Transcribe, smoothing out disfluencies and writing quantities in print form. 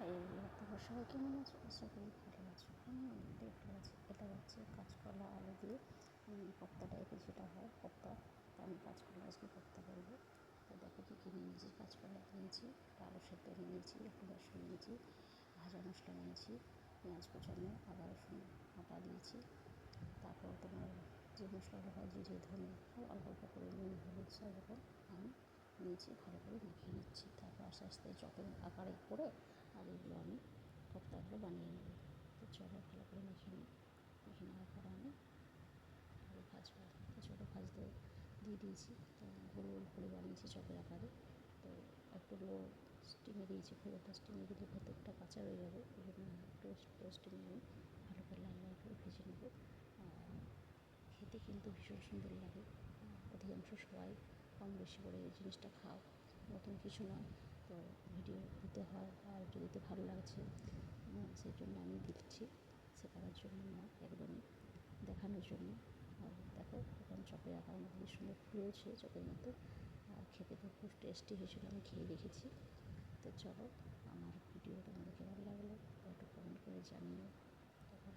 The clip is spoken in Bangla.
হাই, তোমার সবাই কেমন আছো? আশা করি ভালো আছো। আমি অনেকটাই ভালো আছি। এটা হচ্ছে কাঁচকলা আলু দিয়ে কোপ্তা টাইপের যেটা হয় কোপ্তা, তা আমি কাঁচকলা আজকে কোপ্তা করবো। তো দেখো কী কী নিয়েছি। কাঁচকলা নিয়েছি, একটা আলু সেদ্ধ নিয়েছি, একটু রসুন নিয়েছি, ভাজা মশলা নিয়েছি, পেঁয়াজ কুচানো, আদা রসুন বাটা দিয়েছি। তারপর তোমার যে মশলাটা হয় জিরে ধনে অল্প অল্প করে নুন হলুদ সব রকম আমি নিয়েছি, ভালো করে মাখিয়ে নিচ্ছি। তারপর আস্তে আস্তে চপের আকারে করে আর এগুলো আমি কোপ্তাগুলো বানিয়ে নেব। তো চলো ভালো করে মেখে নিই। মেখে নেওয়ার পর আমি আলু ভাজবো। তো ছোটো ভাজতে দিয়ে দিয়েছি। তো গোল গোল করে বানিয়েছি চপের আকারে। তো একটু লো স্টিমে দিয়েছি, খুব একটা স্টিমে দিলে ভেতরটা কাঁচা রয়ে যাবে। ওই জন্য একটু স্টিমে আমি ভালো করে লাল লাল করে ভেজে নেব। খেতে কিন্তু ভীষণ সুন্দর লাগে। অধিকাংশ সবাই কম বেশি করে এই জিনিসটা খাও, নতুন কিছু নয়। তো ভিডিও দিতে হয় আর দিতে ভালো লাগছে, সেই জন্য আমি দিচ্ছি, শেখানোর জন্য না, একদমই দেখানোর জন্য। আর দেখো এখন চপের আকার মধ্যে সুন্দর ফুলেছে চপের মতো, আর খেতে তো খুব টেস্টি হয়েছিল, আমি খেয়ে দেখেছি। তো চলো, আমার ভিডিও তোমাদের কেমন লাগলো একটু কমেন্ট করে জানিও। তারপর